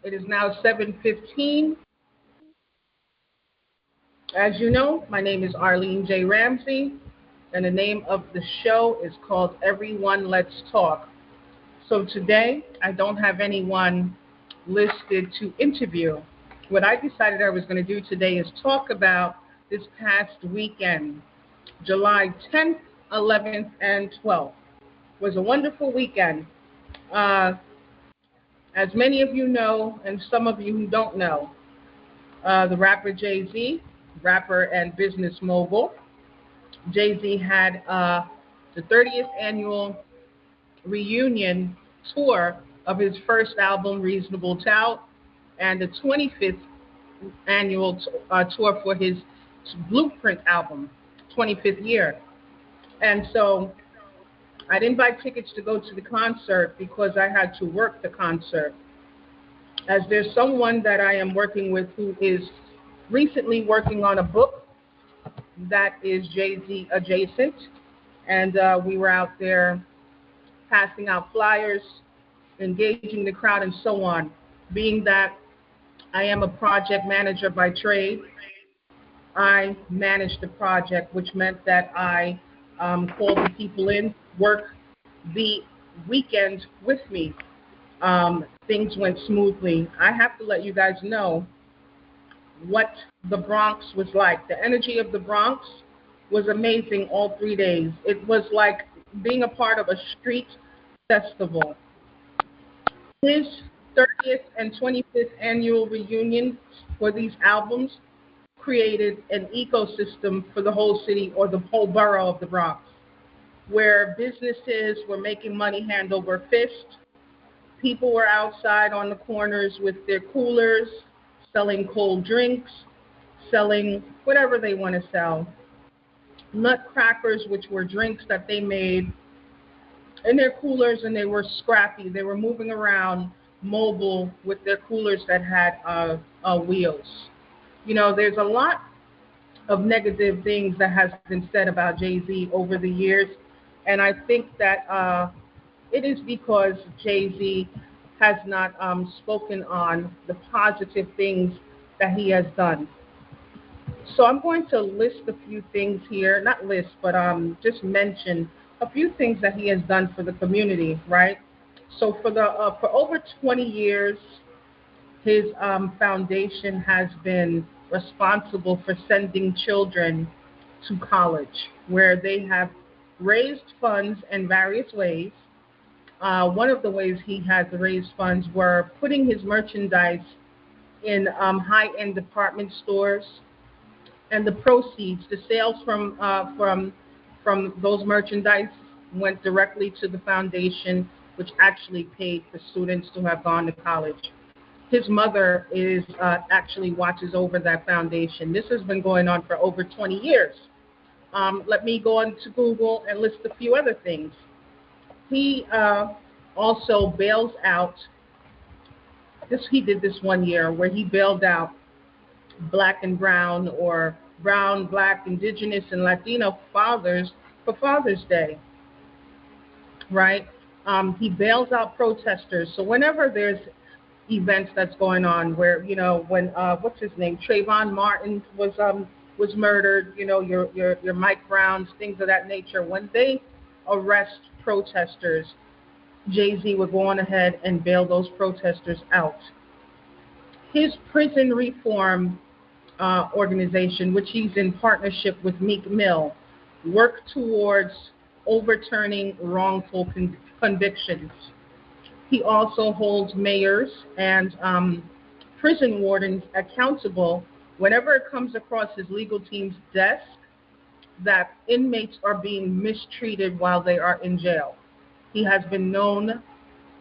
It is now 7:15. As you know, my name is Arlene J. Ramsey, and the name of the show is called Everyone Let's Talk. So today, I don't have anyone listed to interview. What I decided I was going to do today is talk about this past weekend, July 10th, 11th, and 12th. It was a wonderful weekend. Uh, as many of you know, and some of you who don't know, the rapper JAY-Z, rapper and business mogul. JAY-Z had the 30th annual reunion tour of his first album, Reasonable Doubt, and the 25th annual tour for his Blueprint album, 25th year. And so I didn't buy tickets to go to the concert because I had to work the concert. As there's someone that I am working with who is recently working on a book that is JAY-Z adjacent, and we were out there passing out flyers, engaging the crowd, and so on. Being that I am a project manager by trade, I managed the project, which meant that I called the people in, work the weekend with me. Things went smoothly. I have to let you guys know what the Bronx was like. The energy of the Bronx was amazing all 3 days. It was like being a part of a street festival. His 30th and 25th annual reunion for these albums created an ecosystem for the whole city or the whole borough of the Bronx, where businesses were making money hand over fist. People were outside on the corners with their coolers, selling cold drinks, selling whatever they want to sell. Nutcrackers, which were drinks that they made in their coolers, and they were scrappy. They were moving around mobile with their coolers that had wheels. You know, there's a lot of negative things that has been said about Jay-Z over the years, and I think that it is because Jay-Z has not spoken on the positive things that he has done. So I'm going to list a few things here, not list, but just mention a few things that he has done for the community, right? So for over 20 years, his foundation has been responsible for sending children to college, where they have raised funds in various ways. One of the ways he has raised funds were putting his merchandise in high-end department stores, and the proceeds, the sales from those merchandise went directly to the foundation, which actually paid for students to have gone to college. His mother is actually watches over that foundation. This has been going on for over 20 years. Let me go on to Google and list a few other things. He also bails out. He did this one year where he bailed out black and brown, or brown, black, indigenous, and Latino fathers for Father's Day, right? He bails out protesters. So whenever there's events that's going on, where when what's his name, Trayvon Martin was murdered, your Mike Browns, things of that nature. When they arrest protesters, Jay-Z would go on ahead and bail those protesters out. His prison reform organization, which he's in partnership with Meek Mill, work towards overturning wrongful convictions. He also holds mayors and prison wardens accountable whenever it comes across his legal team's desk that inmates are being mistreated while they are in jail. He has been known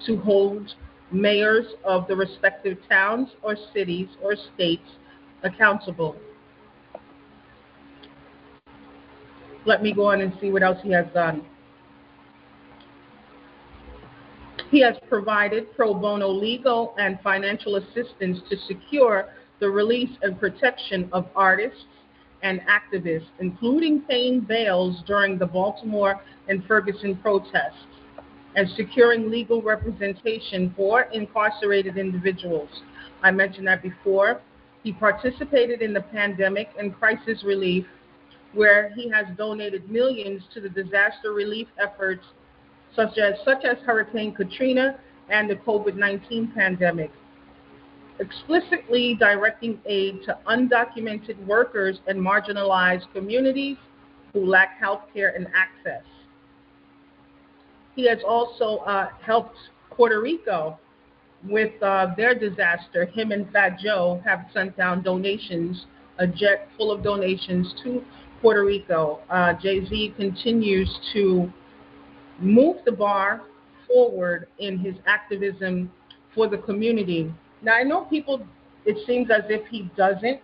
to hold mayors of the respective towns or cities or states accountable. Let me go on and see what else he has done. He has provided pro bono legal and financial assistance to secure the release and protection of artists and activists, including paying bails during the Baltimore and Ferguson protests. and securing legal representation for incarcerated individuals. I mentioned that before. He participated in the pandemic and crisis relief, where he has donated millions to the disaster relief efforts such as Hurricane Katrina and the COVID-19 pandemic, explicitly directing aid to undocumented workers and marginalized communities who lack health care and access. He has also helped Puerto Rico with their disaster. Him and Fat Joe have sent down donations, a jet full of donations to Puerto Rico. JAY-Z continues to move the bar forward in his activism for the community. Now, I know people, it seems as if he doesn't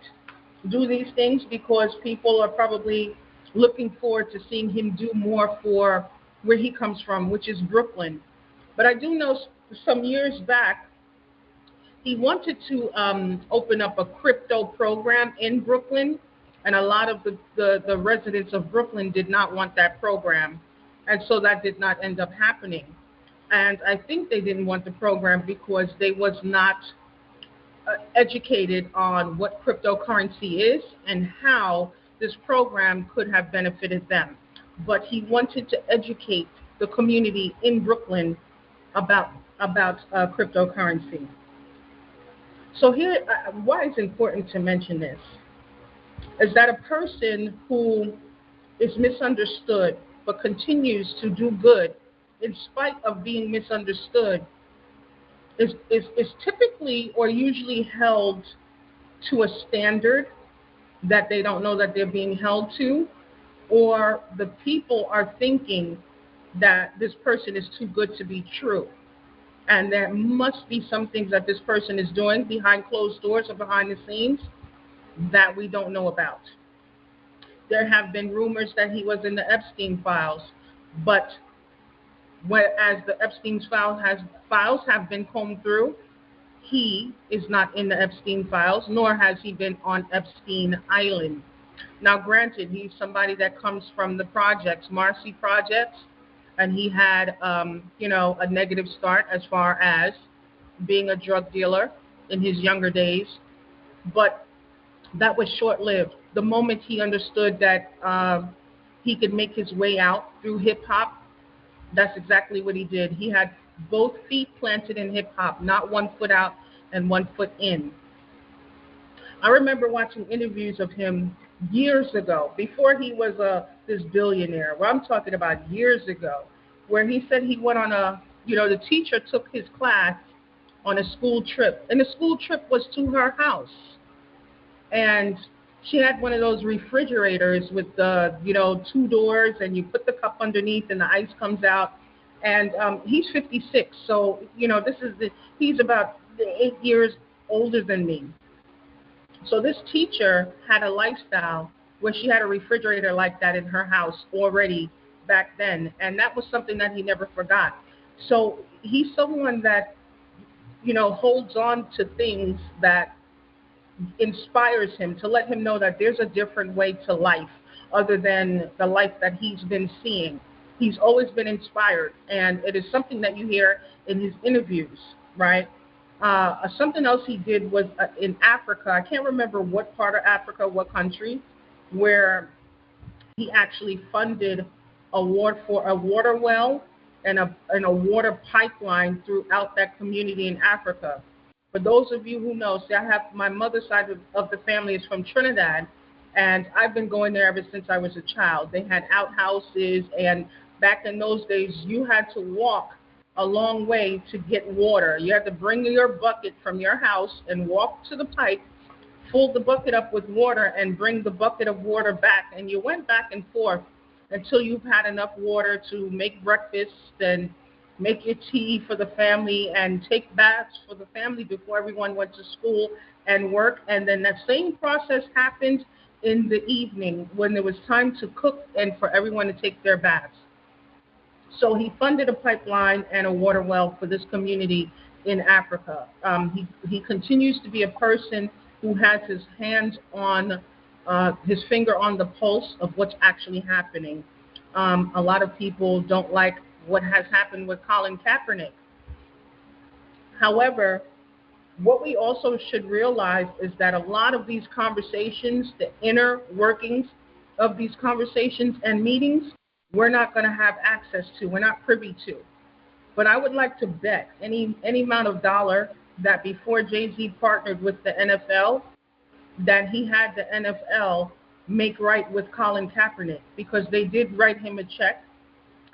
do these things because people are probably looking forward to seeing him do more for where he comes from, which is Brooklyn. But I do know some years back, he wanted to open up a crypto program in Brooklyn, and a lot of the residents of Brooklyn did not want that program. And so that did not end up happening. And I think they didn't want the program because they was not educated on what cryptocurrency is and how this program could have benefited them. But he wanted to educate the community in Brooklyn about cryptocurrency. So here, why it's important to mention this is that a person who is misunderstood but continues to do good in spite of being misunderstood is typically or usually held to a standard that they don't know that they're being held to, or the people are thinking that this person is too good to be true. And there must be some things that this person is doing behind closed doors or behind the scenes that we don't know about. There have been rumors that he was in the Epstein files, but as the Epstein's files have been combed through, he is not in the Epstein files, nor has he been on Epstein Island. Now, granted, he's somebody that comes from the projects, Marcy projects, and he had, a negative start as far as being a drug dealer in his younger days, but that was short-lived. The moment he understood that he could make his way out through hip-hop, that's exactly what he did. He had both feet planted in hip-hop, not one foot out and one foot in. I remember watching interviews of him years ago, before he was this billionaire. Well, I'm talking about years ago, where he said he went on the teacher took his class on a school trip, and the school trip was to her house. And she had one of those refrigerators with the, two doors, and you put the cup underneath and the ice comes out. And he's 56, so, he's about 8 years older than me. So this teacher had a lifestyle where she had a refrigerator like that in her house already back then, and that was something that he never forgot. So he's someone that, holds on to things that inspires him, to let him know that there's a different way to life other than the life that he's been seeing. He's always been inspired, and it is something that you hear in his interviews, right? Something else he did was in Africa. I can't remember what part of Africa, what country, where he actually funded a water well and a water pipeline throughout that community in Africa. For those of you who know, see, I have my mother's side of the family is from Trinidad, and I've been going there ever since I was a child. They had outhouses, and back in those days, you had to walk a long way to get water. You had to bring your bucket from your house and walk to the pipe, fill the bucket up with water, and bring the bucket of water back. And you went back and forth until you've had enough water to make breakfast and make your tea for the family and take baths for the family before everyone went to school and work. And then that same process happened in the evening when there was time to cook and for everyone to take their baths. So he funded a pipeline and a water well for this community in Africa. He continues to be a person who has his hands on, his finger on the pulse of what's actually happening. A lot of people don't like what has happened with Colin Kaepernick. However, what we also should realize is that a lot of these conversations, the inner workings of these conversations and meetings, we're not going to have access to. We're not privy to. But I would like to bet any amount of dollar that before Jay-Z partnered with the NFL, that he had the NFL make right with Colin Kaepernick, because they did write him a check.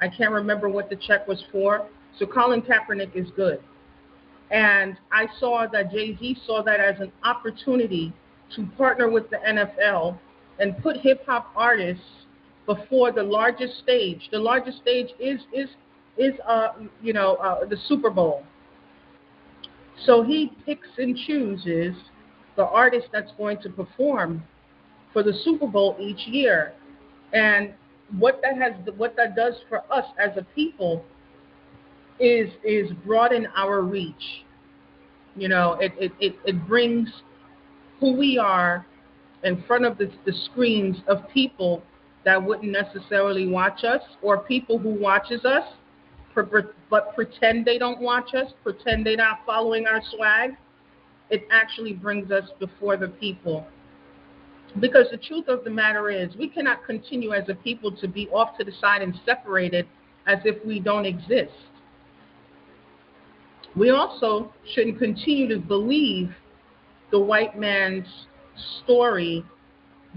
I can't remember what the check was for. So Colin Kaepernick is good. And I saw that Jay-Z saw that as an opportunity to partner with the NFL and put hip hop artists before the largest stage. The largest stage is the Super Bowl. So he picks and chooses the artist that's going to perform for the Super Bowl each year. And what that does for us as a people is broaden our reach. It brings who we are in front of the screens of people that wouldn't necessarily watch us, or people who watches us but pretend they don't watch us, pretend they're not following our swag. It actually brings us before the people. Because the truth of the matter is, we cannot continue as a people to be off to the side and separated as if we don't exist. We also shouldn't continue to believe the white man's story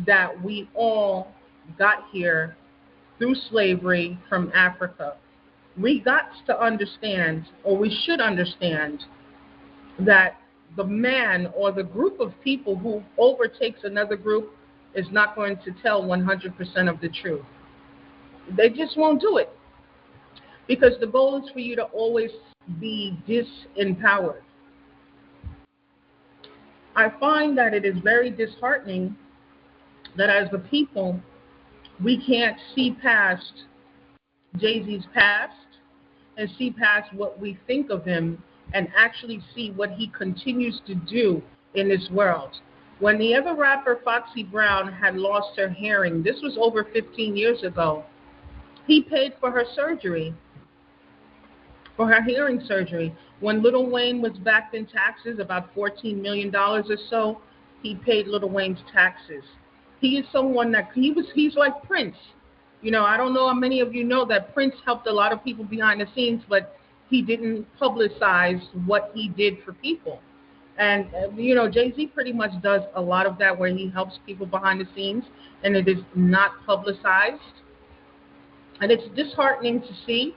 that we all got here through slavery from Africa. We got to understand, or we should understand, that the man or the group of people who overtakes another group is not going to tell 100% of the truth. They just won't do it, because the goal is for you to always be disempowered. I find that it is very disheartening that as the people, we can't see past Jay-Z's past and see past what we think of him and actually see what he continues to do in this world. When the other rapper Foxy Brown had lost her hearing, this was over 15 years ago, he paid for her surgery, for her hearing surgery. When Lil Wayne was backed in taxes, about $14 million or so, he paid Lil Wayne's taxes. He is someone that he's like Prince. I don't know how many of you know that Prince helped a lot of people behind the scenes, but he didn't publicize what he did for people. And, Jay-Z pretty much does a lot of that, where he helps people behind the scenes, and it is not publicized. And it's disheartening to see.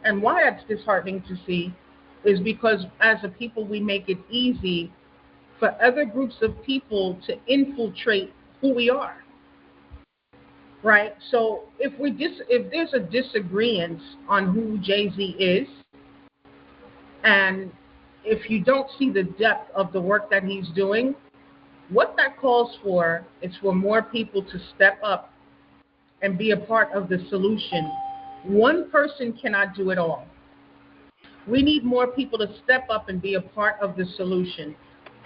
And why it's disheartening to see is because as a people, we make it easy for other groups of people to infiltrate who we are. Right? So if there's a disagreement on who Jay-Z is, and if you don't see the depth of the work that he's doing, what that calls for is for more people to step up and be a part of the solution. One person cannot do it all. We need more people to step up and be a part of the solution.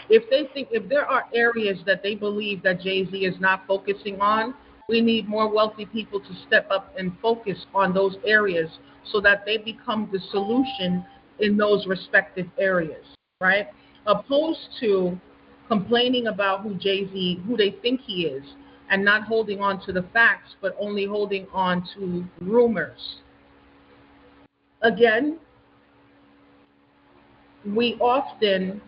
If there are areas that they believe that Jay-Z is not focusing on, we need more wealthy people to step up and focus on those areas so that they become the solution in those respective areas, right? Opposed to complaining about who they think he is, and not holding on to the facts, but only holding on to rumors. Again, we often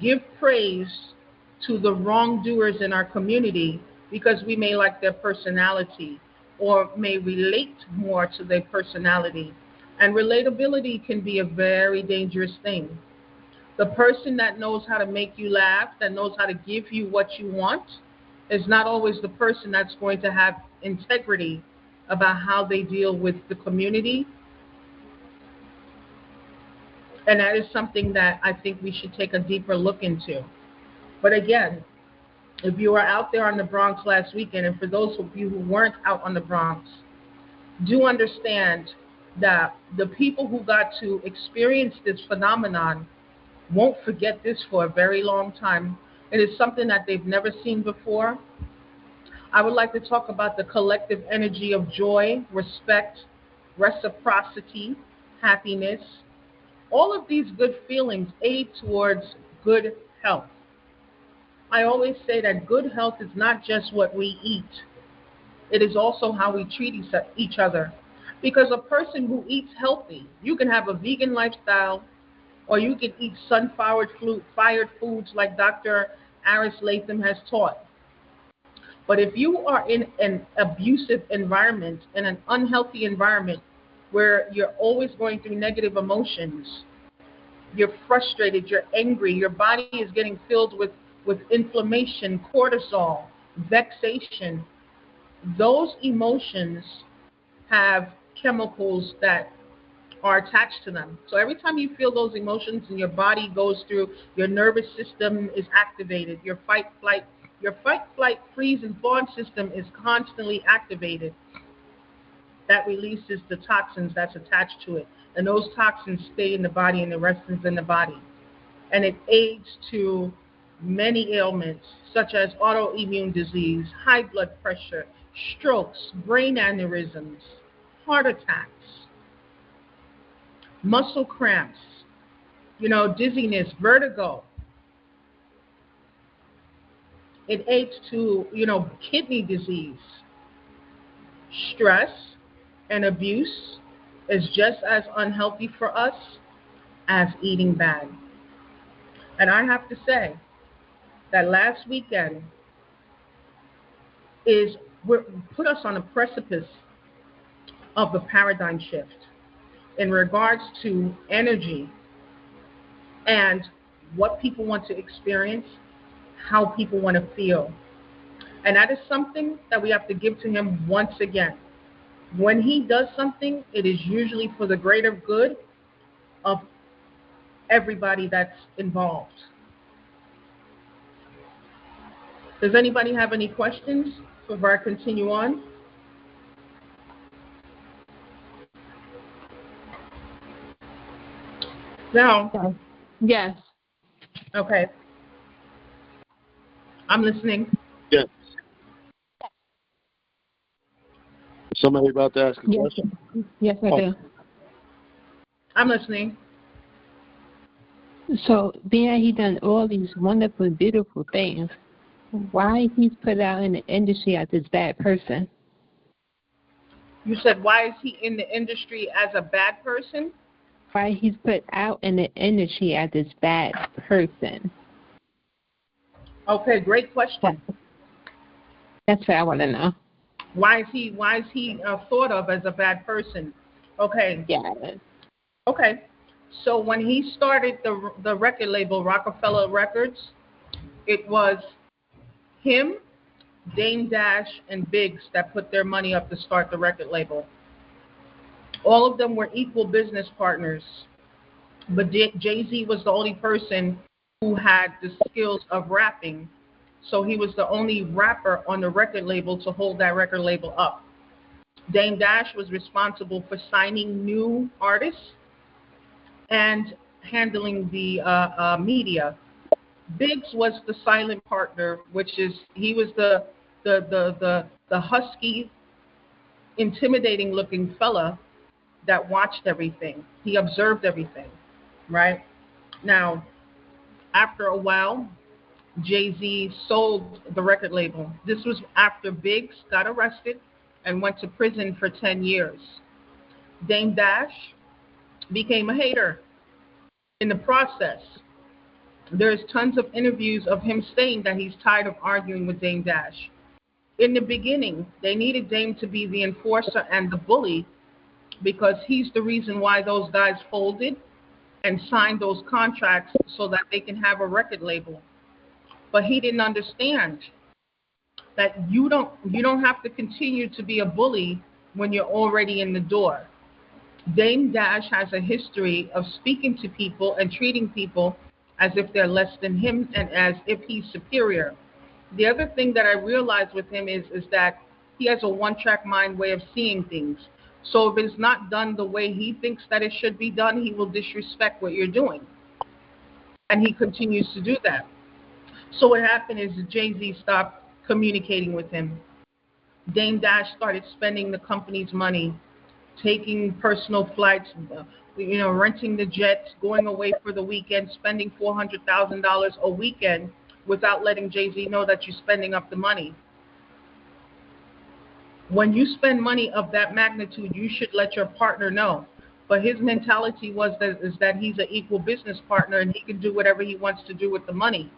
give praise to the wrongdoers in our community because we may like their personality or may relate more to their personality. And relatability can be a very dangerous thing. The person that knows how to make you laugh, that knows how to give you what you want, is not always the person that's going to have integrity about how they deal with the community. And that is something that I think we should take a deeper look into. But again, if you were out there on the Bronx last weekend, and for those of you who weren't out on the Bronx, do understand that the people who got to experience this phenomenon won't forget this for a very long time. It is something that they've never seen before. I would like to talk about the collective energy of joy, respect, reciprocity, happiness. All of these good feelings aid towards good health. I always say that good health is not just what we eat, it is also how we treat each other. Because a person who eats healthy, you can have a vegan lifestyle, or you can eat fired foods like Dr. Aris Latham has taught. But if you are in an abusive environment, in an unhealthy environment, where you're always going through negative emotions, you're frustrated, you're angry, your body is getting filled with inflammation, cortisol, vexation, those emotions have chemicals that are attached to them. So every time you feel those emotions and your body goes through, your nervous system is activated, your fight, flight, freeze, and fawn system is constantly activated. That releases the toxins that's attached to it. And those toxins stay in the body and the rest is in the body. And it aids to many ailments such as autoimmune disease, high blood pressure, strokes, brain aneurysms, heart attacks, muscle cramps, dizziness, vertigo. It aids to, kidney disease. Stress and abuse is just as unhealthy for us as eating bad. And I have to say that last weekend is put us on a precipice of the paradigm shift in regards to energy and what people want to experience, how people want to feel. And that is something that we have to give to him once again. When he does something, it is usually for the greater good of everybody that's involved. Does anybody have any questions before I continue on? Now, Yes. okay, I'm listening. Yes. Somebody about to ask a Yes. question? Yes, I Oh, do. I'm listening. So, being he done all these wonderful, beautiful things, why he's put out in the industry as this bad person? You said, why is he in the industry as a bad person? Why he's put out in the industry as this bad person? Okay, great question. That's what I want to know. Why is he thought of as a bad person? Okay, Yeah. okay. So when he started the record label Rockefeller Records, it was him, Dame Dash, and Biggs that put their money up to start the record label. All of them were equal business partners, but Jay-Z was the only person who had the skills of rapping, so he was the only rapper on the record label to hold that record label up. Dame Dash was responsible for signing new artists and handling the media. Biggs was the silent partner, which is he was the husky, intimidating looking fella that watched everything. He observed everything, right? Now, after a while, Jay-Z sold the record label. This was after Biggs got arrested and went to prison for 10 years. Dame Dash became a hater in the process. There's tons of interviews of him saying that he's tired of arguing with Dame Dash. In the beginning, they needed Dame to be the enforcer and the bully because he's the reason why those guys folded and signed those contracts so that they can have a record label. But he didn't understand that you don't have to continue to be a bully when you're already in the door. Dame Dash has a history of speaking to people and treating people as if they're less than him and as if he's superior. The other thing that I realized with him is that he has a one-track mind way of seeing things. So if it's not done the way he thinks that it should be done, he will disrespect what you're doing. And he continues to do that. So what happened is Jay-Z stopped communicating with him. Dame Dash started spending the company's money taking personal flights, renting the jets, going away for the weekend, spending $400,000 a weekend without letting Jay-Z know that you're spending up the money. When you spend money of that magnitude, you should let your partner know. But his mentality is that he's an equal business partner and he can do whatever he wants to do with the money.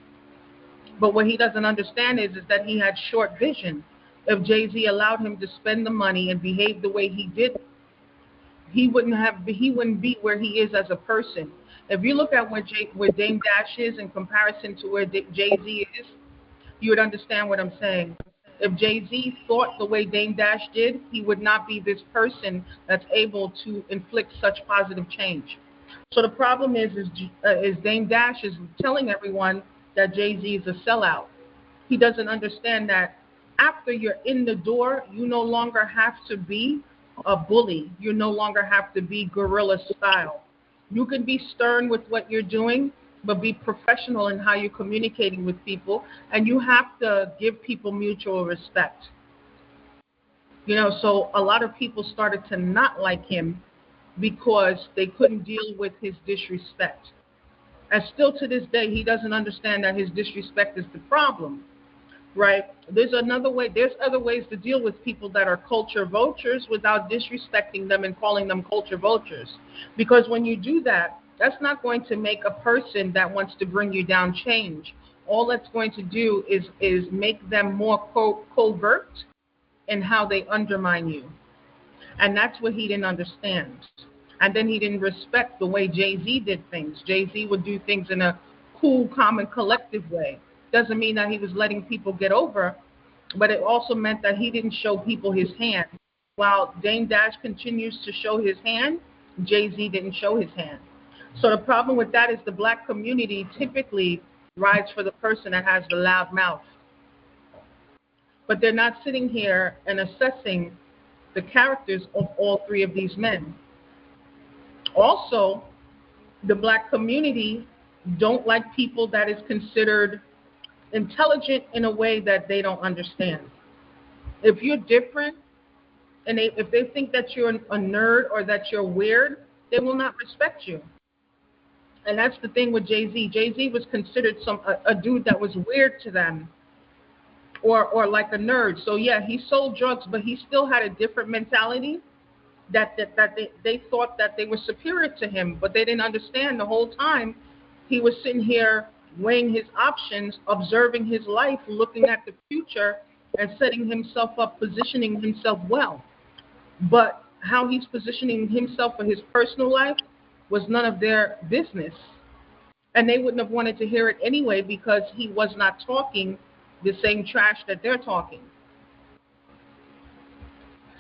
But what he doesn't understand is that he had short vision. If Jay-Z allowed him to spend the money and behave the way he did, he wouldn't be where he is as a person. If you look at where Dame Dash is in comparison to where Jay-Z is, you would understand what I'm saying. If Jay-Z thought the way Dame Dash did, he would not be this person that's able to inflict such positive change. So the problem is Dame Dash is telling everyone that Jay-Z is a sellout. He doesn't understand that after you're in the door, you no longer have to be a bully. You no longer have to be guerrilla style. You can be stern with what you're doing, but be professional in how you're communicating with people, and you have to give people mutual respect. So a lot of people started to not like him because they couldn't deal with his disrespect. And still to this day, he doesn't understand that his disrespect is the problem, right? There's other ways to deal with people that are culture vultures without disrespecting them and calling them culture vultures. Because when you do that, that's not going to make a person that wants to bring you down change. All that's going to do is make them more covert in how they undermine you. And that's what he didn't understand. And then he didn't respect the way Jay-Z did things. Jay-Z would do things in a cool, calm, and collective way. Doesn't mean that he was letting people get over, but it also meant that he didn't show people his hand. While Dame Dash continues to show his hand, Jay-Z didn't show his hand. So the problem with that is the black community typically rides for the person that has the loud mouth. But they're not sitting here and assessing the characters of all three of these men. Also, the black community don't like people that is considered intelligent in a way that they don't understand. If you're different, and if they think that you're a nerd or that you're weird, they will not respect you. And that's the thing with Jay-Z. Jay-Z was considered a dude that was weird to them, or like a nerd. So yeah, he sold drugs, but he still had a different mentality that they thought that they were superior to him, but they didn't understand the whole time. He was sitting here weighing his options, observing his life, looking at the future, and setting himself up, positioning himself well. But how he's positioning himself for his personal life was none of their business. And they wouldn't have wanted to hear it anyway because he was not talking the same trash that they're talking.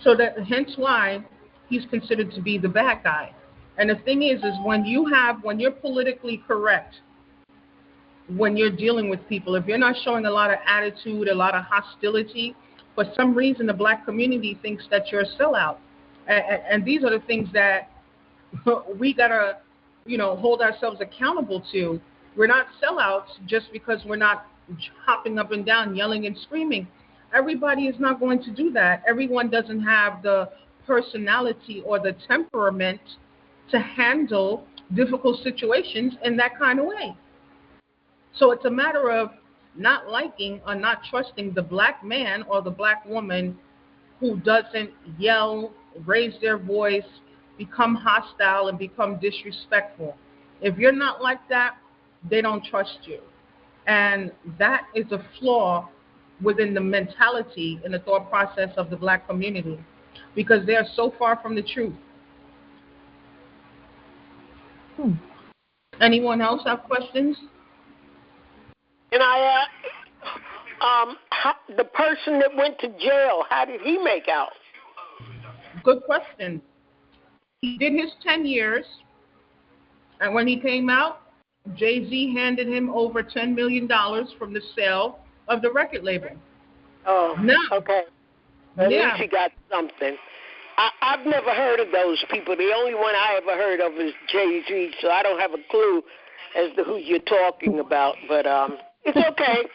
So that hence why he's considered to be the bad guy. And the thing is when you're politically correct, when you're dealing with people, if you're not showing a lot of attitude, a lot of hostility, for some reason the black community thinks that you're a sellout. And these are the things that we gotta, hold ourselves accountable to. We're not sellouts just because we're not hopping up and down, yelling and screaming. Everybody is not going to do that. Everyone doesn't have the personality or the temperament to handle difficult situations in that kind of way. So it's a matter of not liking or not trusting the black man or the black woman who doesn't yell, raise their voice, become hostile, and become disrespectful. If you're not like that, they don't trust you. And that is a flaw within the mentality and the thought process of the black community because they are so far from the truth. Anyone else have questions? And the person that went to jail, how did he make out? Good question. He did his 10 years, and when he came out, Jay-Z handed him over $10 million from the sale of the record label. Oh, no. Okay. At least he got something. I've never heard of those people. The only one I ever heard of is Jay-Z, so I don't have a clue as to who you're talking about. But it's okay.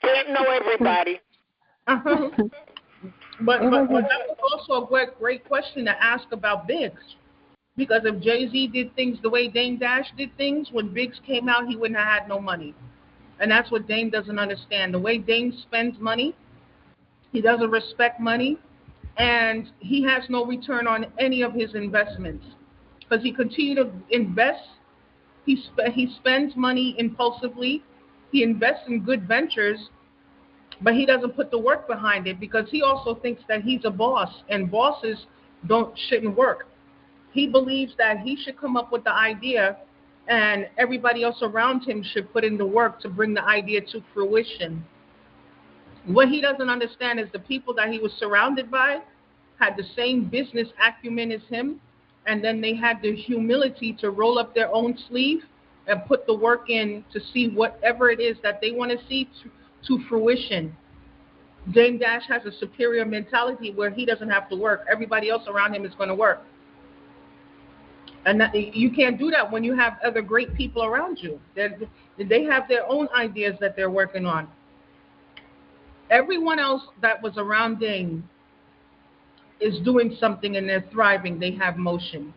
Can't know everybody. But It but wasn't. that was also a great question to ask about Biggs. Because if Jay-Z did things the way Dame Dash did things, when Biggs came out, he wouldn't have had no money. And that's what Dame doesn't understand. The way Dame spends money, he doesn't respect money, and he has no return on any of his investments. Because he continued to invest, he spends money impulsively, he invests in good ventures, but he doesn't put the work behind it because he also thinks that he's a boss, and bosses don't shouldn't work. He believes that he should come up with the idea and everybody else around him should put in the work to bring the idea to fruition. What he doesn't understand is the people that he was surrounded by had the same business acumen as him, and then they had the humility to roll up their own sleeve and put the work in to see whatever it is that they want to see to fruition. Dame Dash has a superior mentality where he doesn't have to work. Everybody else around him is going to work. And that, you can't do that when you have other great people around you. They have their own ideas that they're working on. Everyone else that was around Dame is doing something and they're thriving. They have motion.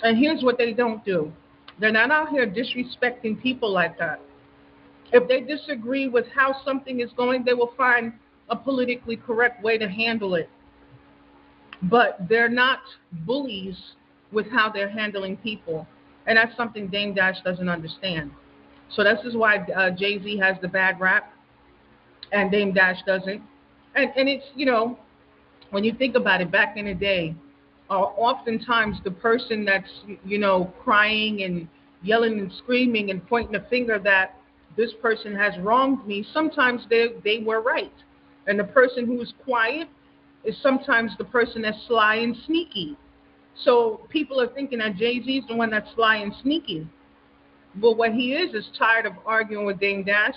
And here's what they don't do. They're not out here disrespecting people like that. If they disagree with how something is going, they will find a politically correct way to handle it. But they're not bullies with how they're handling people. And that's something Dame Dash doesn't understand. So this is why Jay-Z has the bad rap and Dame Dash doesn't. And it's, when you think about it, back in the day, oftentimes the person that's, crying and yelling and screaming and pointing a finger that this person has wronged me, sometimes they were right. And the person who is quiet is sometimes the person that's sly and sneaky. So people are thinking that Jay-Z is the one that's sly and sneaky. But what he is tired of arguing with Dame Dash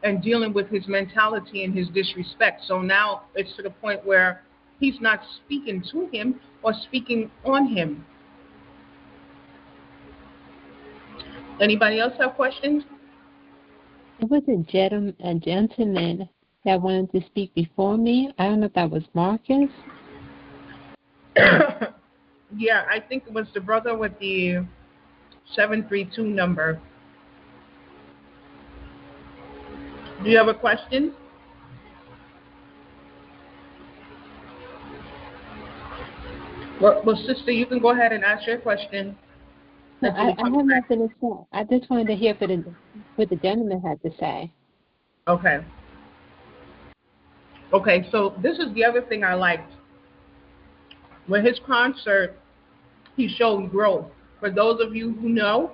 and dealing with his mentality and his disrespect. So now it's to the point where he's not speaking to him or speaking on him. Anybody else have questions? It was a gentleman that wanted to speak before me. I don't know if that was Marcus. Yeah, I think it was the brother with the 732 number. Do you have a question? Well, sister, you can go ahead and ask your question. No, Until I he comes have back. nothing to say. I just wanted to hear what the gentleman had to say. Okay. Okay, so this is the other thing I liked. With his concert, he showed growth. For those of you who know,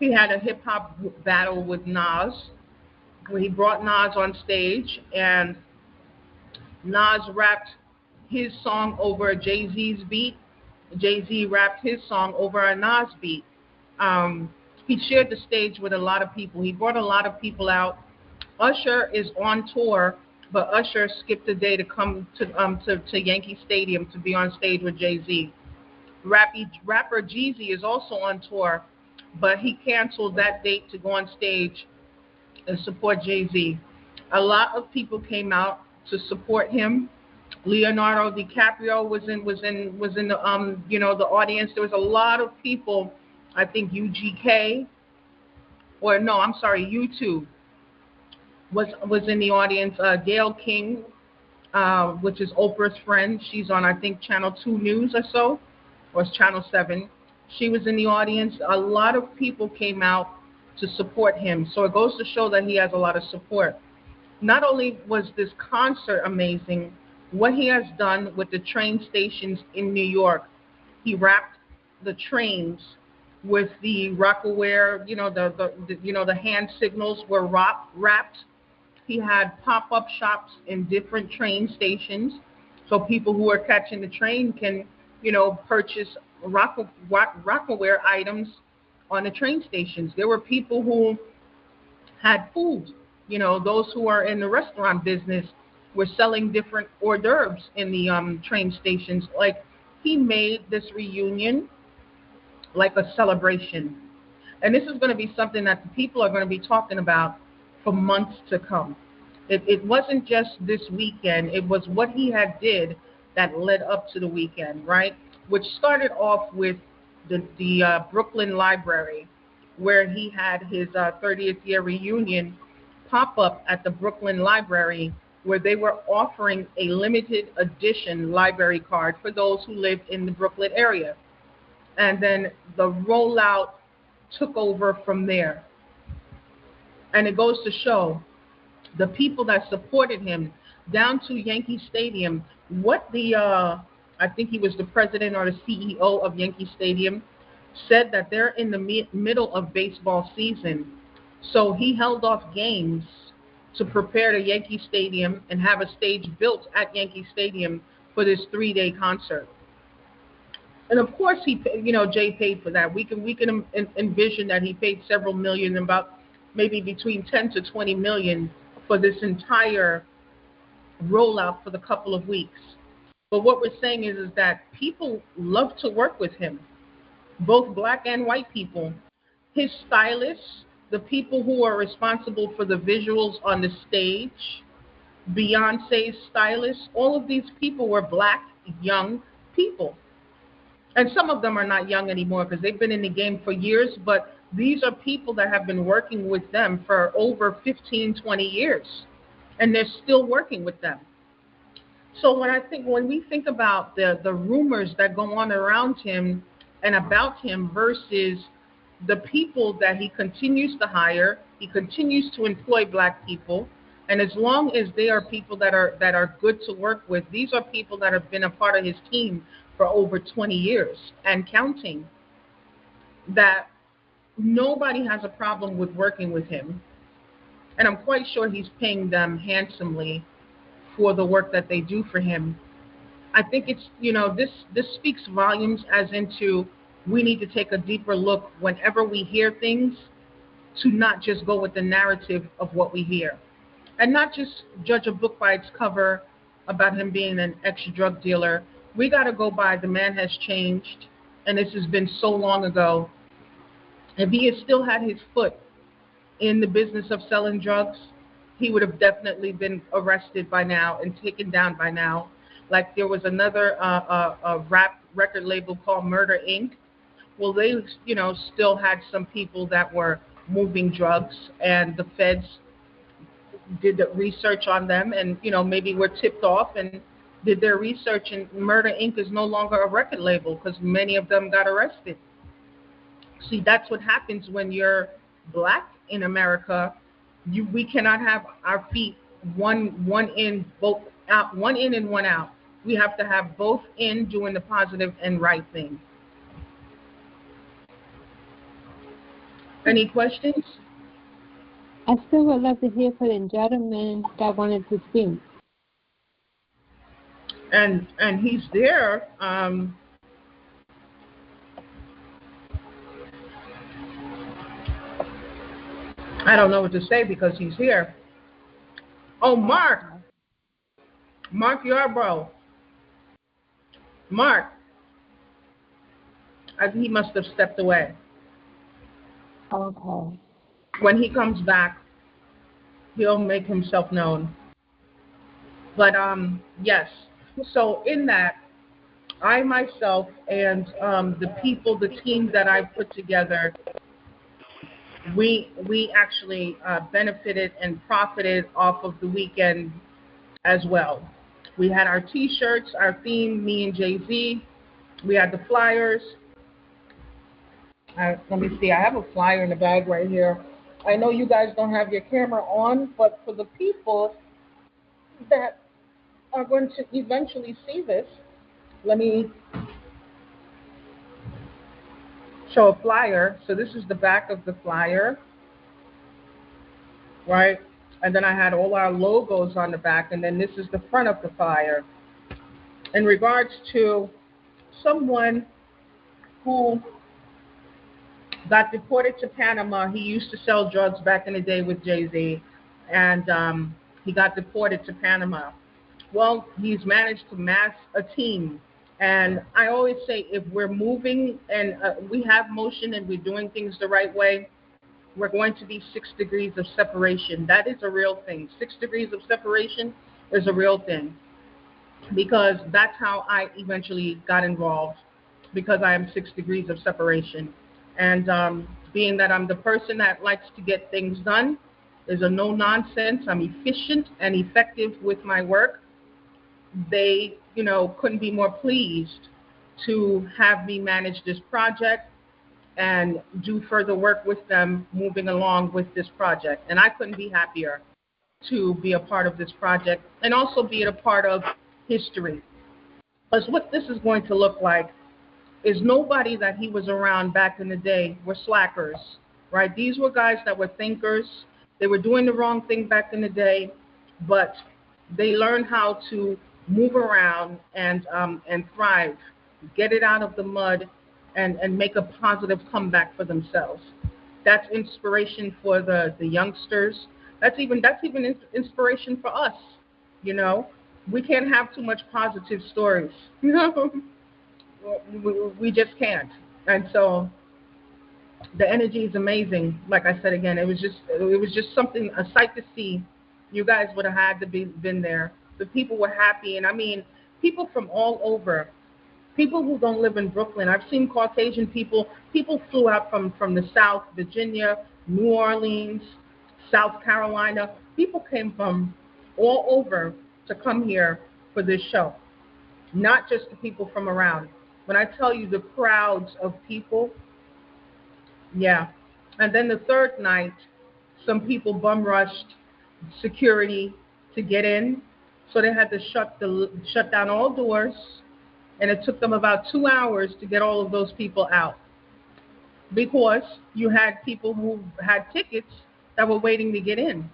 he had a hip hop battle with Nas, where he brought Nas on stage, and Nas rapped his song over Jay-Z's beat. Jay-Z rapped his song over a Nas beat. Um, he shared the stage with a lot of people. He brought a lot of people out. Usher is on tour, but Usher skipped a day to come to Yankee Stadium to be on stage with Jay-Z. Rapper Jeezy is also on tour, but he canceled that date to go on stage and support Jay-Z. A lot of people came out to support him. Leonardo DiCaprio was in the the audience. There was a lot of people. I think UGK, or no, I'm sorry, YouTube was in the audience. Gail King, which is Oprah's friend. She's on, I think, Channel 2 News or so, or it's Channel 7. She was in the audience. A lot of people came out to support him. So it goes to show that he has a lot of support. Not only was this concert amazing, what he has done with the train stations in New York, he wrapped the trains with the Rockaware, the hand signals were wrapped. He had pop-up shops in different train stations, so people who are catching the train can, purchase Rockaware items on the train stations. There were people who had food. Those who are in the restaurant business were selling different hors d'oeuvres in the train stations. Like, he made this reunion like a celebration. And this is going to be something that the people are going to be talking about for months to come. It wasn't just this weekend. It was what he had did that led up to the weekend, right? Which started off with the Brooklyn Library, where he had his 30th year reunion pop up at the Brooklyn Library, where they were offering a limited edition library card for those who live in the Brooklyn area. And then the rollout took over from there. And it goes to show the people that supported him down to Yankee Stadium, what I think he was the president or the CEO of Yankee Stadium, said that they're in the middle of baseball season. So he held off games to prepare the Yankee Stadium and have a stage built at Yankee Stadium for this 3-day concert. And of course, Jay paid for that. We can envision that he paid several million, about maybe between 10 to 20 million for this entire rollout for the couple of weeks. But what we're saying is that people love to work with him, both black and white people. His stylists, the people who are responsible for the visuals on the stage, Beyonce's stylists, all of these people were black, young people. And some of them are not young anymore because they've been in the game for years, but these are people that have been working with them for over 15, 20 years, and they're still working with them. So when we think about the rumors that go on around him and about him versus the people that he continues to hire, he continues to employ black people, and as long as they are people that are good to work with, these are people that have been a part of his team for over 20 years and counting, that nobody has a problem with working with him. And I'm quite sure he's paying them handsomely for the work that they do for him. I think it's, this speaks volumes as into we need to take a deeper look whenever we hear things, to not just go with the narrative of what we hear and not just judge a book by its cover about him being an ex-drug dealer. We got to go by the man has changed, and this has been so long ago. If he had still had his foot in the business of selling drugs, he would have definitely been arrested by now and taken down by now. Like there was another rap record label called Murder Inc. Well, they, still had some people that were moving drugs, and the feds did the research on them, and maybe were tipped off and did their research. And Murder Inc. is no longer a record label because many of them got arrested. See, that's what happens when you're black in America. We cannot have our feet one in, both out, one in and one out. We have to have both in, doing the positive and right thing. Any questions? I still would love to hear from the gentleman that wanted to speak. And he's there. I don't know what to say because he's here. Oh, Mark Yarbrough. Mark. He must have stepped away. Okay. When he comes back, he'll make himself known. But yes. So in that, I myself and the people, the team that I put together, we actually benefited and profited off of the weekend as well. We had our T-shirts, our theme, me and JAÐ-Z. We had the flyers. Let me see. I have a flyer in the bag right here. I know you guys don't have your camera on, but for the people that are going to eventually see this, let me show a flyer. So this is the back of the flyer, right? And then I had all our logos on the back, and then this is the front of the flyer. In regards to someone who got deported to Panama. He used to sell drugs back in the day with JAÐ-Z, and he got deported to Panama. Well, he's managed to mass a team. And I always say, if we're moving and we have motion and we're doing things the right way, we're going to be 6 degrees of separation. That is a real thing. 6 degrees of separation is a real thing, because that's how I eventually got involved, because I am 6 degrees of separation. And being that I'm the person that likes to get things done, there's a no nonsense. I'm efficient and effective with my work. They, couldn't be more pleased to have me manage this project and do further work with them moving along with this project. And I couldn't be happier to be a part of this project and also be a part of history. Because what this is going to look like is nobody that he was around back in the day were slackers, right? These were guys that were thinkers. They were doing the wrong thing back in the day, but they learned how to move around and thrive, get it out of the mud, and make a positive comeback for themselves. That's inspiration for the youngsters. That's even inspiration for us. You know, we can't have too much positive stories. We just can't. And so the energy is amazing. Like I said again, it was just something, a sight to see. You guys would have had to been there. The people were happy, and I mean, people from all over. People who don't live in Brooklyn. I've seen Caucasian people. People flew out from the South, Virginia, New Orleans, South Carolina. People came from all over to come here for this show, not just the people from around. When I tell you the crowds of people, yeah. And then the third night, some people bum rushed security to get in, so they had to shut down all doors, and it took them about 2 hours to get all of those people out, because you had people who had tickets that were waiting to get in.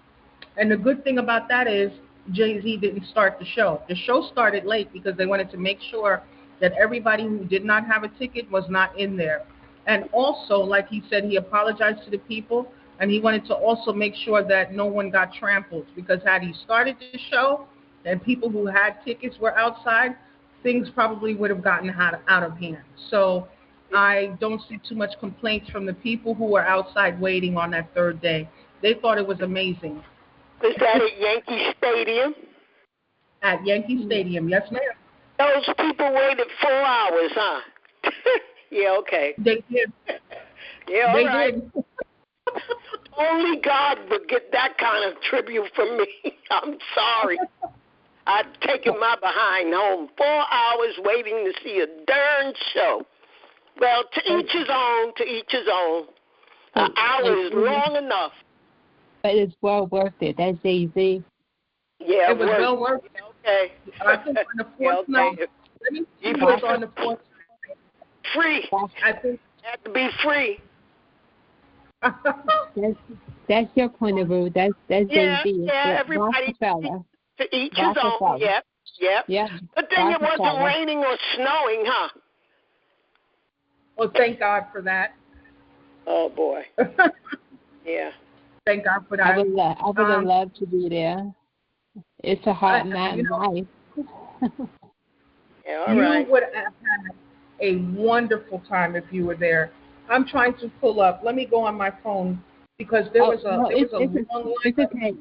And the good thing about that is JAÐ-Z didn't start the show. The show started late because they wanted to make sure that everybody who did not have a ticket was not in there. And also, like he said, he apologized to the people, and he wanted to also make sure that no one got trampled, because had he started the show and people who had tickets were outside, things probably would have gotten out of hand. So I don't see too much complaints from the people who were outside waiting on that third day. They thought it was amazing. Was that at Yankee Stadium? At Yankee Stadium, yes, ma'am. Those people waited 4 hours, huh? Yeah, okay. They did. Yeah, all they right. did. Only God would get that kind of tribute from me. I'm sorry. I'd taken my behind home. 4 hours waiting to see a darn show. Well, to each his own, to each his own. An hour is long enough. But it's well worth it. That's JAZ. Yeah, it was well worth it. Okay. I think on the fourth night, let me see what's on the fourth. Free. I think it had to be free. That's your point of view. That's yeah, JAZ. Yeah, everybody to each his own. Yep. Yeah. Good thing it wasn't raining or snowing, huh? Well, thank God for that. Oh boy. Yeah. Thank God for that. I would have loved to be there. It's a hard night in life. Yeah, all right. You would have had a wonderful time if you were there. I'm trying to pull up. Let me go on my phone, because there was a long line. It's okay.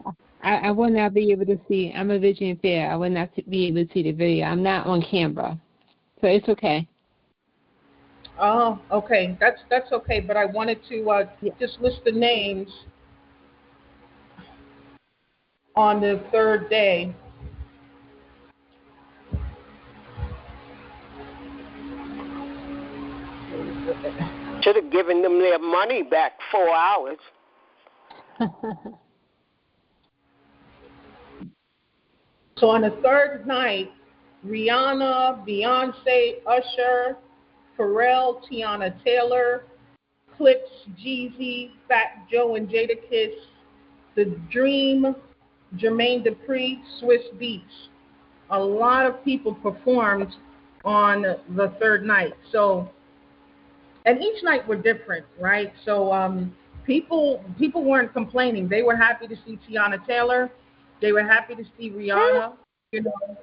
I will not be able to see. I'm a vision impaired. I will not be able to see the video. I'm not on camera, so it's okay. Oh, okay. That's okay. But I wanted to just list the names on the third day. Should have given them their money back 4 hours. So on the third night, Rihanna, Beyonce, Usher, Pharrell, Tiana Taylor, Clips, JAZ, Fat Joe and Jadakiss, The Dream, Jermaine Dupri, Swiss Beats. A lot of people performed on the third night. So, and each night were different, right? So people weren't complaining. They were happy to see Tiana Taylor. They were happy to see Rihanna. You know,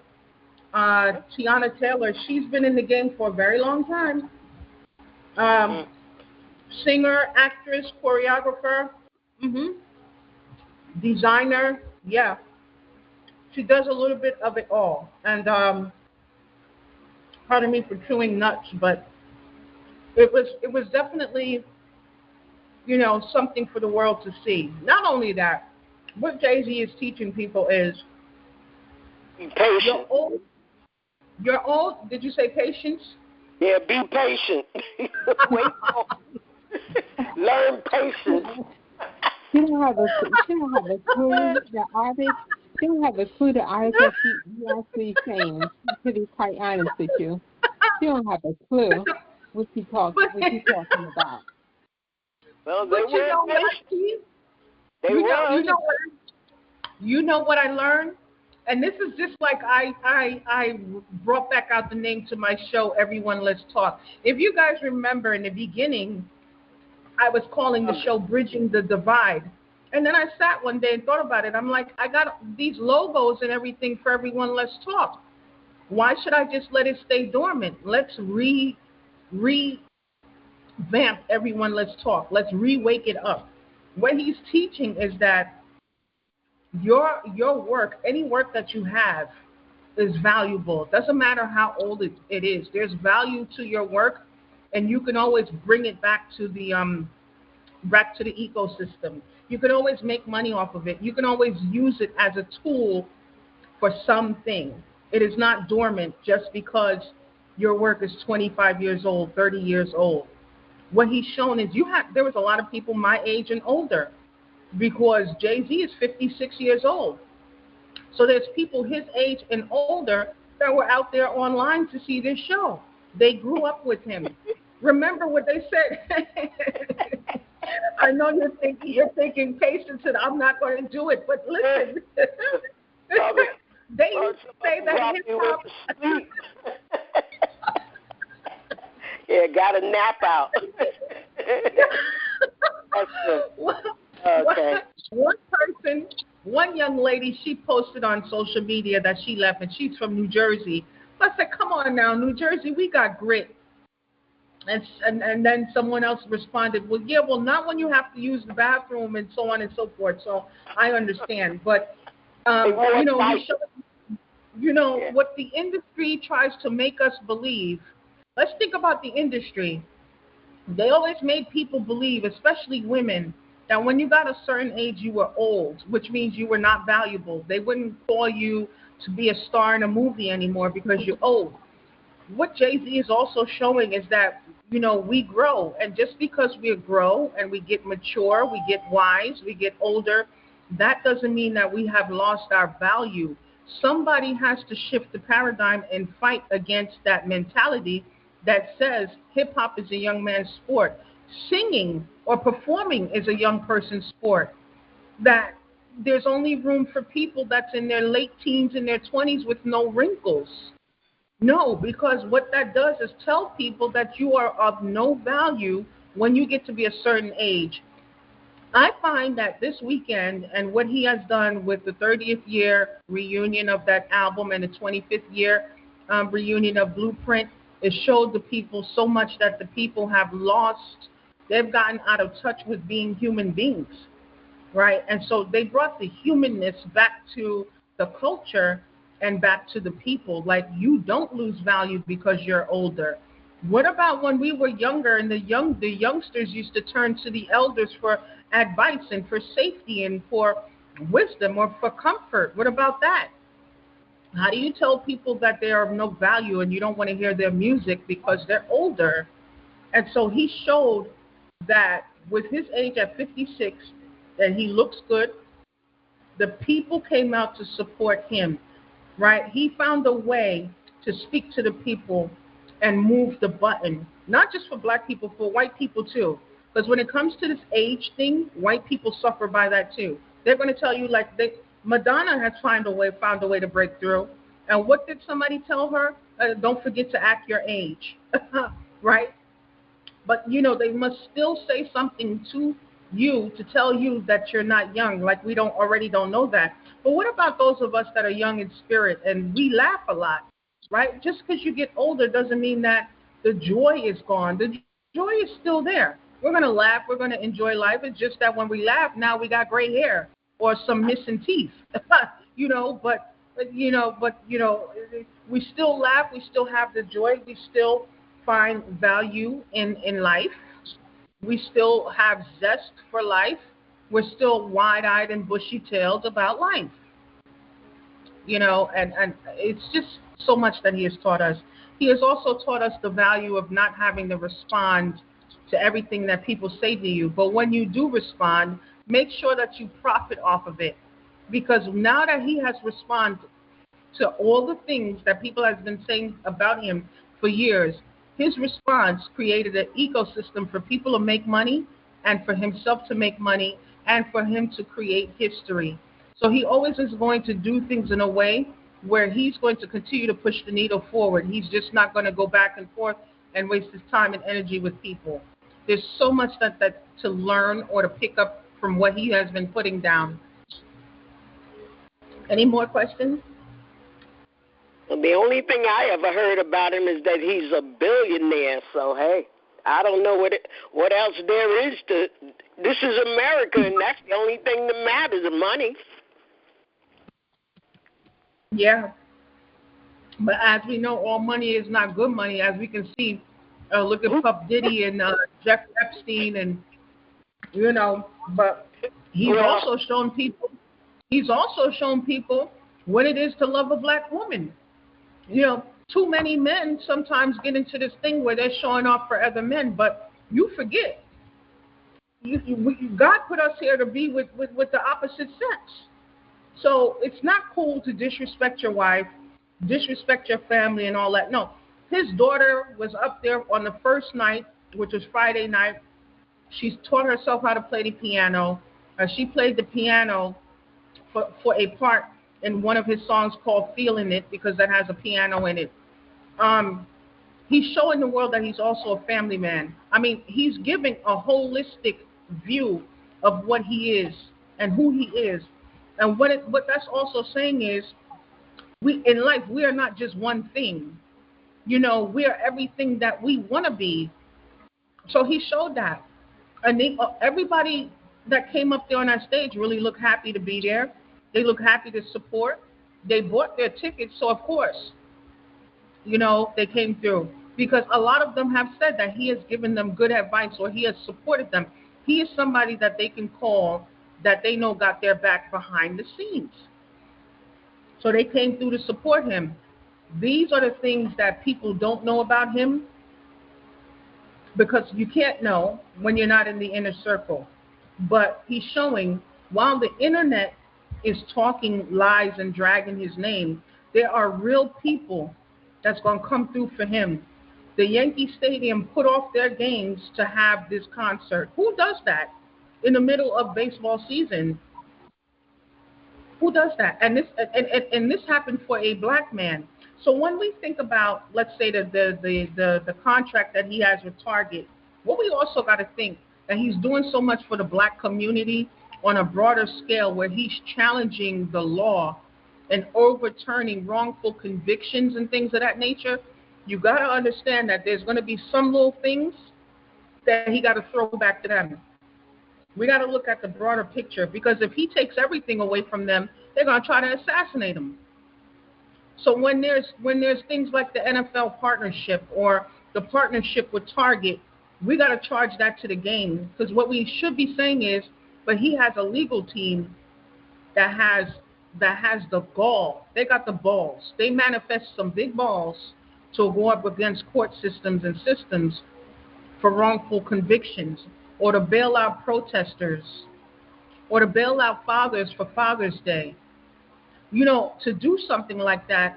Tiana Taylor, she's been in the game for a very long time. Singer, actress, choreographer, Mhm. Designer, yeah. She does a little bit of it all. And pardon me for chewing nuts, but it was definitely, something for the world to see. Not only that, what Jay-Z is teaching people is Be you're patient. old. You're old. Did you say patience? Yeah, be patient. Wait for learn patience. She don't have a clue. The artist. She don't have a clue. The artist that she actually sings. To be quite honest with you, she don't have a clue but, what she talking about. Well, they but you were know what I patient. see? They You know, were. you know what I learned, and this is just like I brought back out the name to my show. Everyone, let's talk. If you guys remember in the beginning, I was calling the show "Bridging the Divide," and then I sat one day and thought about it. I'm like, I got these logos and everything for everyone. Let's talk. Why should I just let it stay dormant? Let's revamp everyone. Let's talk. Let's re-wake it up. What he's teaching is that your work, any work that you have, is valuable. It doesn't matter how old it is. There's value to your work, and you can always bring it back to the ecosystem. You can always make money off of it. You can always use it as a tool for something. It is not dormant just because your work is 25 years old, 30 years old. What he's shown is there was a lot of people my age and older because Jay-Z is 56 years old. So there's people his age and older that were out there online to see this show. They grew up with him. Remember what they said. I know you're thinking patience and I'm not going to do it, but listen. Probably, They used to say that hip hop. sleep. Yeah, got a nap out. That's good. Okay. One young lady, she posted on social media that she left, and she's from New Jersey. I said, "Come on now, New Jersey, we got grit." And then someone else responded, "Well, yeah, well, not when you have to use the bathroom and so on and so forth." So I understand, but he showed, what the industry tries to make us believe. Let's think about the industry. They always made people believe, especially women, that when you got a certain age, you were old, which means you were not valuable. They wouldn't call you to be a star in a movie anymore because you're old. What Jay-Z is also showing is that, we grow. And just because we grow and we get mature, we get wise, we get older, that doesn't mean that we have lost our value. Somebody has to shift the paradigm and fight against that mentality that says hip hop is a young man's sport. Singing or performing is a young person's sport. That there's only room for people that's in their late teens and their 20s with no wrinkles. No, because what that does is tell people that you are of no value when you get to be a certain age. I find that this weekend and what he has done with the 30th year reunion of that album and the 25th year reunion of Blueprint, it showed the people so much that the people have lost, they've gotten out of touch with being human beings, right? And so they brought the humanness back to the culture and back to the people. Like, you don't lose value because you're older. What about when we were younger and the youngsters used to turn to the elders for advice and for safety and for wisdom or for comfort? What about that? How do you tell people that they are of no value and you don't want to hear their music because they're older? And so he showed that with his age at 56, that he looks good. The people came out to support him, right? He found a way to speak to the people and move the button, not just for black people, for white people too. Because when it comes to this age thing, white people suffer by that too. They're going to tell you like Madonna has found a way to break through. And what did somebody tell her? Don't forget to act your age, right? But they must still say something to you to tell you that you're not young, like we don't know that. But what about those of us that are young in spirit and we laugh a lot, right? Just because you get older doesn't mean that the joy is gone. The joy is still there. We're going to laugh. We're going to enjoy life. It's just that when we laugh, now we got gray hair or some missing teeth, you know. But we still laugh. We still have the joy. We still find value in life. We still have zest for life. We're still wide-eyed and bushy-tailed about life, and it's just so much that he has taught us. He has also taught us the value of not having to respond to everything that people say to you. But when you do respond, make sure that you profit off of it. Because now that he has responded to all the things that people have been saying about him for years, his response created an ecosystem for people to make money and for himself to make money and for him to create history. So he always is going to do things in a way where he's going to continue to push the needle forward. He's just not going to go back and forth and waste his time and energy with people. There's so much that to learn or to pick up from what he has been putting down. Any more questions? Well, the only thing I ever heard about him is that he's a billionaire. So hey, I don't know what else there is to. This is America, and that's the only thing that matters: the money. Yeah, but as we know, all money is not good money. As we can see, look at Puff Diddy and Jeff Epstein, and But he's Well, also shown people. He's also shown people what it is to love a black woman. Too many men sometimes get into this thing where they're showing off for other men, but you forget. God put us here to be with the opposite sex. So it's not cool to disrespect your wife, disrespect your family and all that. No, his daughter was up there on the first night, which was Friday night. She's taught herself how to play the piano. She played the piano for a part in one of his songs called Feeling It because that has a piano in it. He's showing the world that he's also a family man. I mean, he's giving a holistic view of what he is and who he is. And what that's also saying is, we in life, we are not just one thing. We are everything that we want to be. So he showed that. And everybody that came up there on that stage really looked happy to be there. They look happy to support. They bought their tickets, so of course, they came through. Because a lot of them have said that he has given them good advice or he has supported them. He is somebody that they can call that they know got their back behind the scenes. So they came through to support him. These are the things that people don't know about him because you can't know when you're not in the inner circle. But he's showing while the internet is talking lies and dragging his name, there are real people that's going to come through for him. The Yankee Stadium put off their games to have this concert. Who does that in the middle of baseball season? Who does that? And this happened for a black man. So when we think about, let's say, the contract that he has with Target, what we also got to think that he's doing so much for the black community on a broader scale where he's challenging the law and overturning wrongful convictions and things of that nature. You got to understand that there's going to be some little things that he got to throw back to them. We got to look at the broader picture because if he takes everything away from them, they're going to try to assassinate him. So when there's things like the NFL partnership or the partnership with Target, we got to charge that to the game because what we should be saying is, but he has a legal team that has the gall. They got the balls. They manifest some big balls to go up against court systems and systems for wrongful convictions or to bail out protesters or to bail out fathers for Father's Day. To do something like that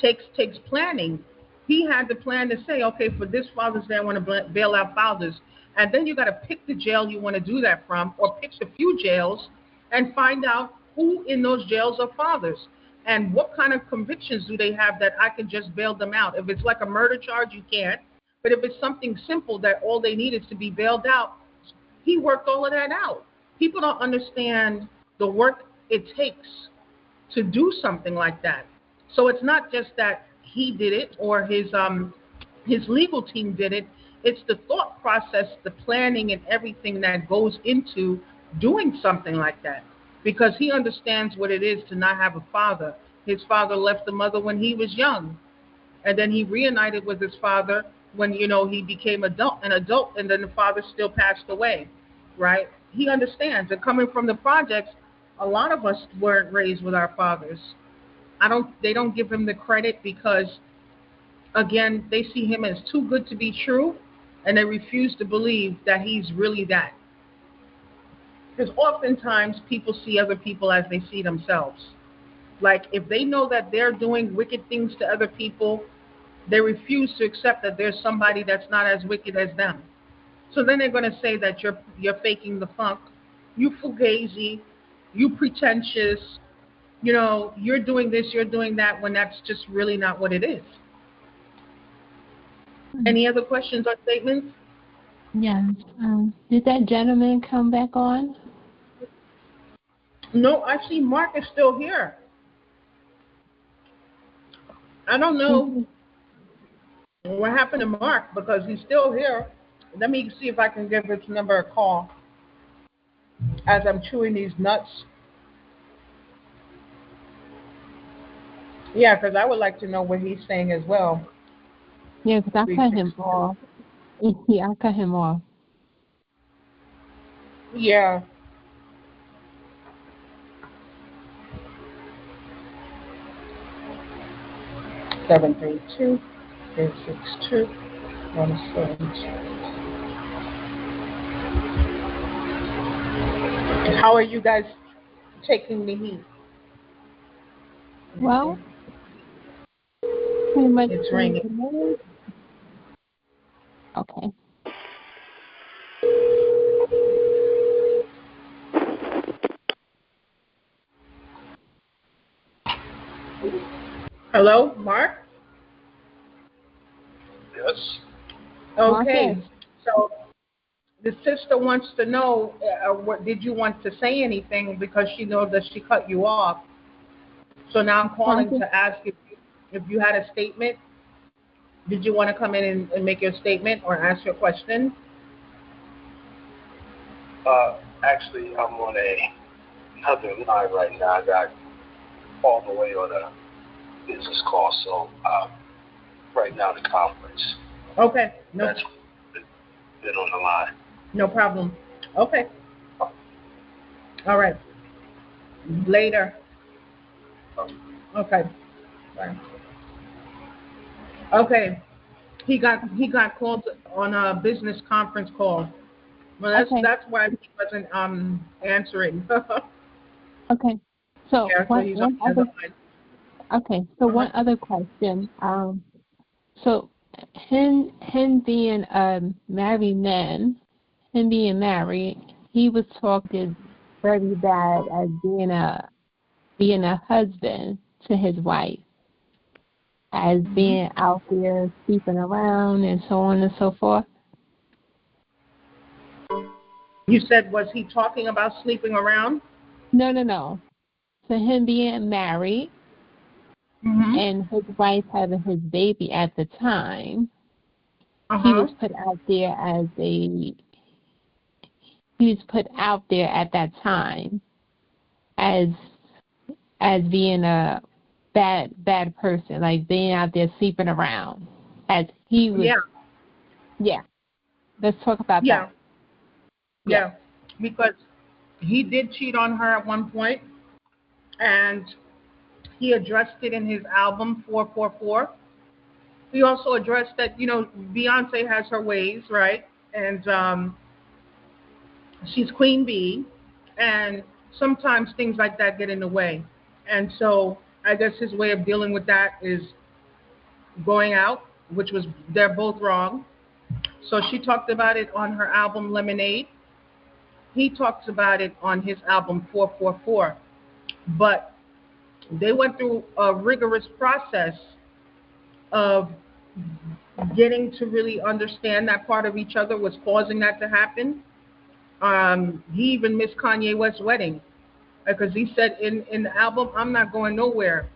takes planning. He had the plan to say, okay, for this Father's Day, I want to bail out fathers. And then you got to pick the jail you want to do that from or pick the few jails and find out who in those jails are fathers and what kind of convictions do they have that I can just bail them out. If it's like a murder charge, you can't. But if it's something simple that all they need is to be bailed out, he worked all of that out. People don't understand the work it takes to do something like that. So it's not just that he did it or his legal team did it. It's the thought process, the planning, and everything that goes into doing something like that. Because he understands what it is to not have a father. His father left the mother when he was young, and then he reunited with his father when he became an adult, and then the father still passed away, right? He understands. And coming from the projects, a lot of us weren't raised with our fathers. I don't. They don't give him the credit because, again, they see him as too good to be true, and they refuse to believe that he's really that. Because oftentimes people see other people as they see themselves. Like if they know that they're doing wicked things to other people, they refuse to accept that there's somebody that's not as wicked as them. So then they're going to say that you're faking the funk, you fugazi, you pretentious, you're doing this, you're doing that, when that's just really not what it is. Any other questions or statements? Yes. Did that gentleman come back on? No, I see Mark is still here. I don't know what happened to Mark because he's still here. Let me see if I can give his number a call as I'm chewing these nuts. Yeah, because I would like to know what he's saying as well. Yeah, because I cut him off. Yeah, I cut him off. Yeah. Seven three two 862 172. How are you guys taking the heat? Well, pretty much. It's ringing. Okay. Hello, Mark? Yes. Okay. Marcus. So the sister wants to know, what did you want to say anything because she knows that she cut you off. So now I'm calling Marcus. to ask if you had a statement. Did you want to come in and make your statement or ask your question? Actually, I'm on another line right now. I got all the way on a business call, so right now the conference. Okay. No. That's been on the line. No problem. Okay. All right. Later. Okay. Bye. Okay. He got called on a business conference call. Well, Okay. that's why he wasn't answering. Okay. So Yeah, so one he's on one the other other. line. Okay. So Uh-huh. one other question. So him being a married man, him being married, he was talking very bad as being a husband to his wife, as being out there sleeping around and so on and so forth. You said, was he talking about sleeping around? No. So him being married Mm-hmm. and his wife having his baby at the time, he Uh-huh. was put out there he was put out there at that time as being a bad person, like being out there sleeping around. As he was, Yeah. yeah. Let's talk about Yeah. that. Yeah. Yeah. Because he did cheat on her at one point, and he addressed it in his album 444. He also addressed that, Beyonce has her ways, right? And she's Queen Bee, and sometimes things like that get in the way. And so I guess his way of dealing with that is going out, which was, they're both wrong. So she talked about it on her album Lemonade. He talks about it on his album 444. But they went through a rigorous process of getting to really understand that part of each other was causing that to happen. He even missed Kanye West's wedding because he said in the album, "I'm not going nowhere."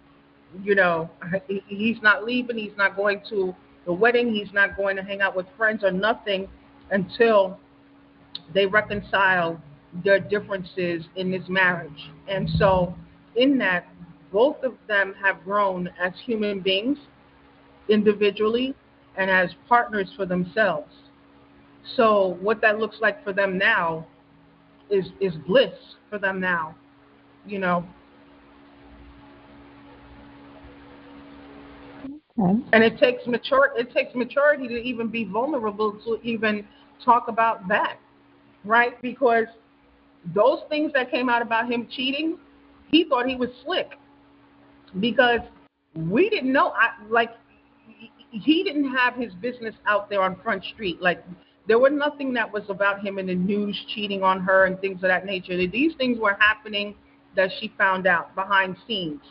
He's not leaving. He's not going to the wedding. He's not going to hang out with friends or nothing until they reconcile their differences in this marriage. And so, in that, both of them have grown as human beings individually and as partners for themselves. So, what that looks like for them now is bliss for them now, you know. Okay. And it takes maturity to even be vulnerable to even talk about that, right? Because those things that came out about him cheating, he thought he was slick because we didn't know. He didn't have his business out there on Front Street. Like there was nothing that was about him in the news cheating on her and things of that nature. These things were happening that she found out behind scenes.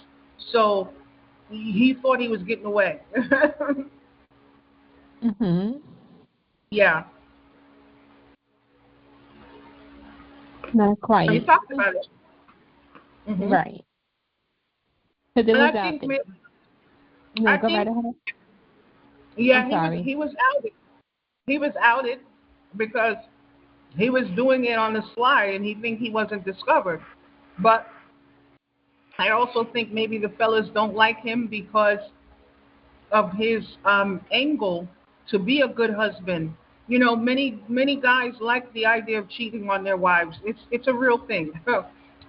So he thought he was getting away. Mhm. Yeah, Not and he quite. talked about it. Right. Because it And was I out think, there. No, I go right think, ahead. I'm yeah, sorry. he was outed. He was outed because he was doing it on the sly, and he think he wasn't discovered. But I also think maybe the fellas don't like him because of his angle to be a good husband. You know, many guys like the idea of cheating on their wives. It's a real thing.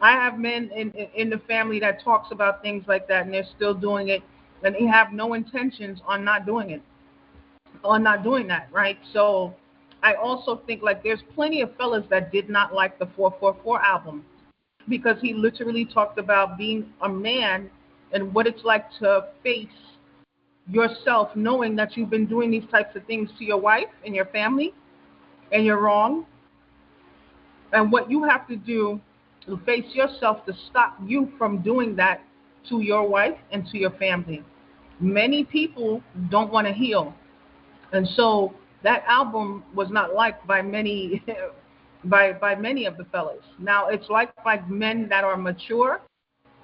I have men in the family that talks about things like that, and they're still doing it, and they have no intentions on not doing that, right? So I also think like there's plenty of fellas that did not like the 444 album because he literally talked about being a man and what it's like to face yourself knowing that you've been doing these types of things to your wife and your family and you're wrong, and what you have to do to face yourself to stop you from doing that to your wife and to your family. Many people don't want to heal. And so that album was not liked by many by many of the fellas. Now it's liked by men that are mature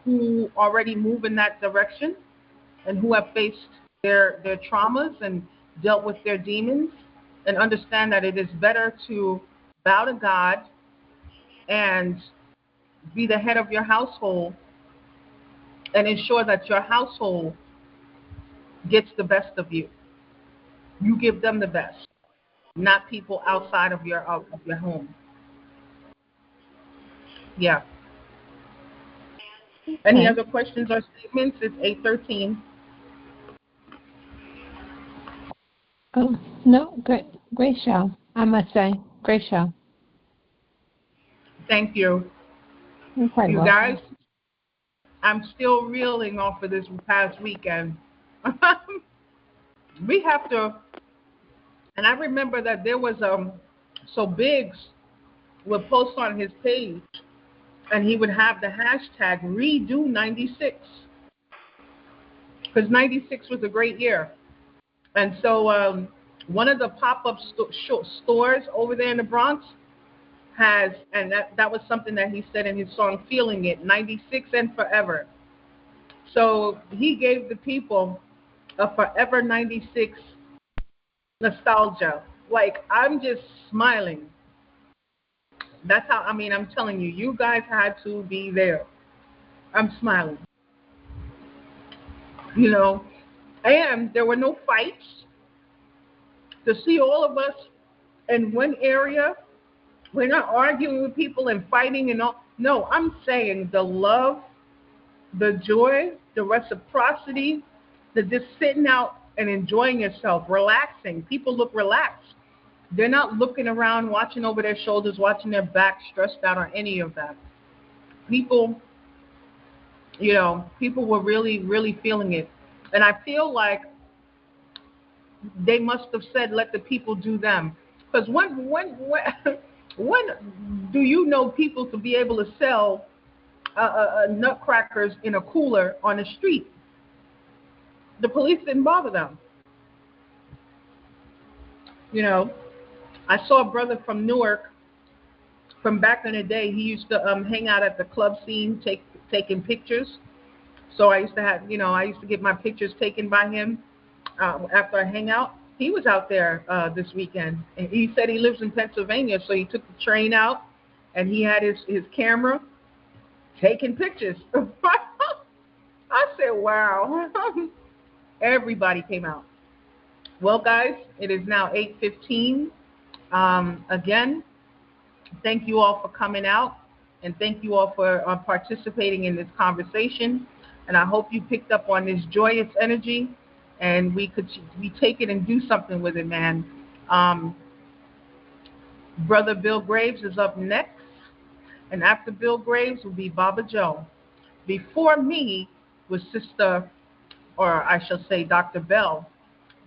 who already move in that direction and who have faced their traumas and dealt with their demons and understand that it is better to bow to God and be the head of your household and ensure that your household gets the best of you. You give them the best, not people outside of your home. Yeah. Any Okay. other questions or statements? It's 8:13. Oh, no, great show, I must say. Great show. Thank you. You're quite You guys, welcome. I'm still reeling off of this past weekend. We have to, and I remember that there was so Biggs would post on his page and he would have the hashtag redo 96 because 96 was a great year. And so one of the pop-up stores over there in the Bronx has, and that was something that he said in his song Feeling It, 96 and forever. So he gave the people a forever 96 nostalgia. Like, I'm just smiling. That's how, I mean, I'm telling you, you guys had to be there. I'm smiling, you know. And there were no fights. To see all of us in one area, we're not arguing with people and fighting and all. No, I'm saying the love, the joy, the reciprocity, the just sitting out and enjoying yourself, relaxing. People look relaxed. They're not looking around, watching over their shoulders, watching their back, stressed out, or any of that. People, you know, people were really, really feeling it. And I feel like they must have said, let the people do them. Because when do you know people to be able to sell nutcrackers in a cooler on the street? The police didn't bother them. You know, I saw a brother from Newark from back in the day. He used to hang out at the club scene, taking pictures. So I used to have, you know, I used to get my pictures taken by him. after a hangout. He was out there this weekend, and he said he lives in Pennsylvania, so he took the train out, and he had his camera taking pictures. I said, wow. Everybody came out. Well, guys, it is now 8:15. Again, thank you all for coming out, and thank you all for participating in this conversation. And I hope you picked up on this joyous energy, and we take it and do something with it, man. Um, Brother Bill Graves is up next, and after Bill Graves will be Baba Joe. Before me was Sister, or I shall say Dr. Bell,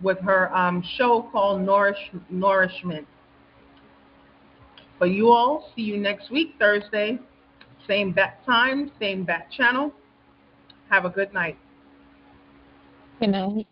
with her show called Nourishment. For you all, see you next week, Thursday. Same bat time, same bat channel. Have a good night. Good night.